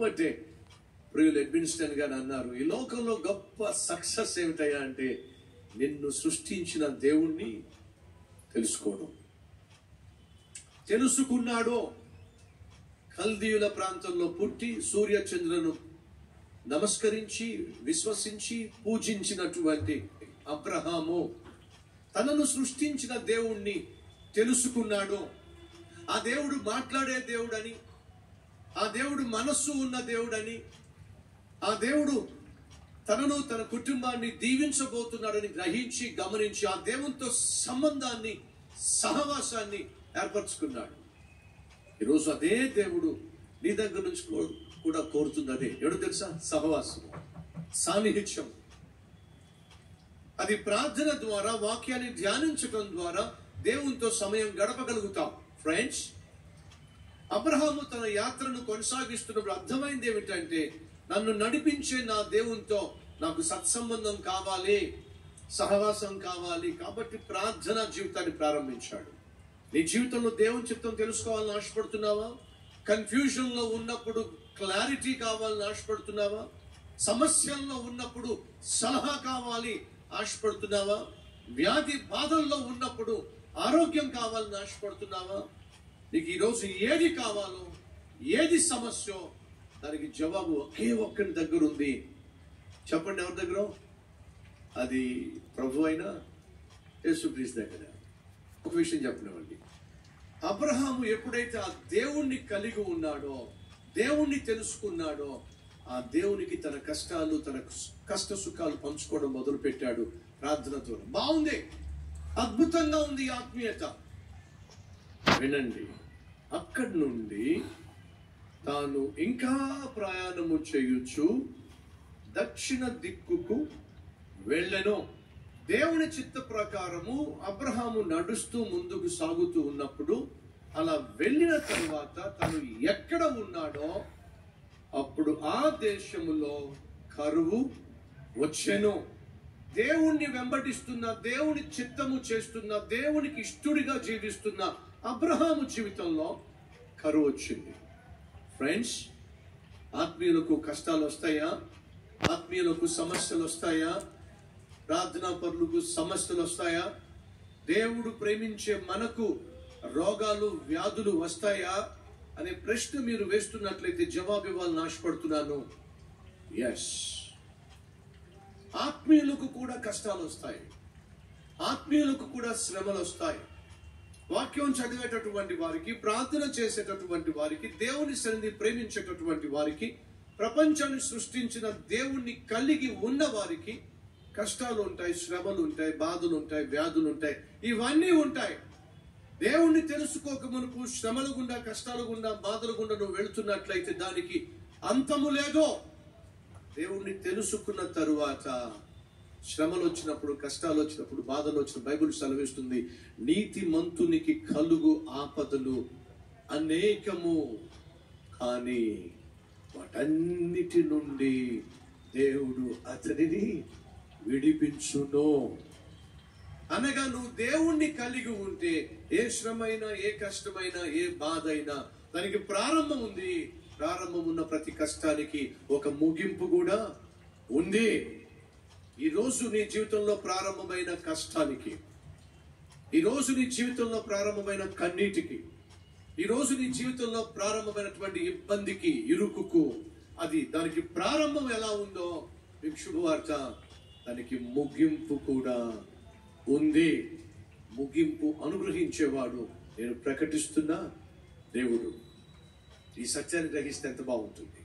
కాబట్టి ప్రియులు ఎడ్విన్స్టన్ గారు అన్నారు, ఈ లోకంలో గొప్ప సక్సెస్ ఏమిటయ్యా అంటే నిన్ను సృష్టించిన దేవుణ్ణి తెలుసుకోవడం. తెలుసుకున్నాడో. కల్దీయుల ప్రాంతంలో పుట్టి సూర్యచంద్రులను నమస్కరించి విశ్వసించి పూజించినటువంటి అబ్రహాము తనను సృష్టించిన దేవుణ్ణి తెలుసుకున్నాడు. ఆ దేవుడు మాట్లాడే దేవుడని, ఆ దేవుడు మనస్సు ఉన్న దేవుడని, ఆ దేవుడు తనను తన కుటుంబాన్ని దీవించబోతున్నాడని గ్రహించి గమనించి ఆ దేవునితో సంబంధాన్ని సహవాసాన్ని ఏర్పరచుకున్నాడు. ఈరోజు అదే దేవుడు నీ దగ్గర నుంచి కూడా కోరుతుంది. అదే ఎవడు తెలుసా? సహవాసం, సాన్నిహిత్యం. అది ప్రార్థన ద్వారా, వాక్యాన్ని ధ్యానించడం ద్వారా దేవునితో సమయం గడపగలుగుతాం. ఫ్రెండ్స్, అబ్రహాము తన యాత్రను కొనసాగిస్తున్నప్పుడు అర్థమైంది ఏమిటంటే, నన్ను నడిపించే నా దేవునితో నాకు సత్సంబంధం కావాలి, సహవాసం కావాలి. కాబట్టి ప్రార్థనా జీవితాన్ని ప్రారంభించాడు. నీ జీవితంలో దేవుని చిత్తం తెలుసుకోవాలని ఆశపడుతున్నావా? కన్ఫ్యూజన్ లో ఉన్నప్పుడు క్లారిటీ కావాలని ఆశపడుతున్నావా? సమస్యల్లో ఉన్నప్పుడు సలహా కావాలి ఆశపడుతున్నావా? వ్యాధి బాధల్లో ఉన్నప్పుడు ఆరోగ్యం కావాలని ఆశపడుతున్నావా? నీకు ఈరోజు ఏది కావాలో, ఏది సమస్య, దానికి జవాబు ఒకే ఒక్కరి దగ్గర ఉంది. చెప్పండి, ఎవరి దగ్గర? అది ప్రభు అయినా యేసుక్రీస్తు దగ్గర. ఒక విషయం చెప్పనివ్వండి. అబ్రహాము ఎప్పుడైతే ఆ దేవుణ్ణి కలిగి ఉన్నాడో, దేవుణ్ణి తెలుసుకున్నాడో, ఆ దేవునికి తన కష్టాలు, తన కష్ట సుఖాలు పంచుకోవడం మొదలు పెట్టాడు ప్రార్థనతో. బాగుంది, అద్భుతంగా ఉంది ఆత్మీయత. వినండి, అక్కడి నుండి తాను ఇంకా ప్రయాణము చేయొచ్చు దక్షిణ దిక్కుకు వెళ్ళెను. దేవుని చిత్త ప్రకారము అబ్రహాము నడుస్తూ ముందుకు సాగుతూ ఉన్నప్పుడు, అలా వెళ్ళిన తరువాత తను ఎక్కడ ఉన్నాడో అప్పుడు ఆ దేశములో కరువు వచ్చెను. దేవుణ్ణి వెంబడిస్తున్న, దేవుని చిత్తము చేస్తున్న, దేవునికి ఇష్టడిగా జీవిస్తున్న అబ్రహాము జీవితంలో కరువు వచ్చింది. ఫ్రెండ్స్, ఆత్మీయులకు కష్టాలు వస్తాయా? ఆత్మీయులకు సమస్యలు వస్తాయా? ప్రార్థనా పరులకు సమస్యలు వస్తాయా? దేవుడు ప్రేమించే మనకు రోగాలు, వ్యాధులు వస్తాయా అనే ప్రశ్న మీరు వేస్తున్నట్లయితే జవాబు ఇవ్వాలని ఆశపడుతున్నాను. ఎస్, ఆత్మీయులకు కూడా కష్టాలు వస్తాయి, ఆత్మీయులకు కూడా శ్రమలు వస్తాయి. వాక్యం చదివేటటువంటి వారికి, ప్రార్థన చేసేటటువంటి వారికి, దేవుని సన్నిధిని ప్రేమించేటటువంటి వారికి, ప్రపంచాన్ని సృష్టించిన దేవుణ్ణి కలిగి ఉన్న వారికి కష్టాలు ఉంటాయి, శ్రమలు ఉంటాయి, బాధలు ఉంటాయి, వ్యాధులు ఉంటాయి. ఇవన్నీ ఉంటాయి. దేవుణ్ణి తెలుసుకోక మునుపు శ్రమల గుండా, కష్టాల గుండా, బాధల గుండా నువ్వు వెళుతున్నట్లయితే దానికి అంతము లేదో. దేవుణ్ణి తెలుసుకున్న తరువాత శ్రమలు వచ్చినప్పుడు, కష్టాలు వచ్చినప్పుడు, బాధలు వచ్చినప్పుడు బైబిల్ సెలవిస్తుంది, నీతిమంతునికి కలుగు ఆపదలు అనేకము, కానీ వాటన్నిటి నుండి దేవుడు అతనిని విడిపించును. అనగా నువ్వు దేవుణ్ణి కలిగి ఉంటే ఏ శ్రమైనా, ఏ కష్టమైనా, ఏ బాధ అయినా దానికి ప్రారంభం ఉంది. ప్రారంభం ఉన్న ప్రతి కష్టానికి ఒక ముగింపు కూడా ఉంది. ఈరోజు నీ జీవితంలో ప్రారంభమైన కష్టానికి, ఈరోజు నీ జీవితంలో ప్రారంభమైన కన్నీటికి, ఈరోజు నీ జీవితంలో ప్రారంభమైనటువంటి ఇబ్బందికి, ఇరుకుకు, దానికి ప్రారంభం ఎలా ఉందో మీకు శుభవార్త, దానికి ముగింపు కూడా ఉంది. ముగింపు అనుగ్రహించేవాడు నేను ప్రకటిస్తున్నా దేవుడు. ఈ సత్యాన్ని గ్రహిస్తే ఎంత బాగుంటుంది.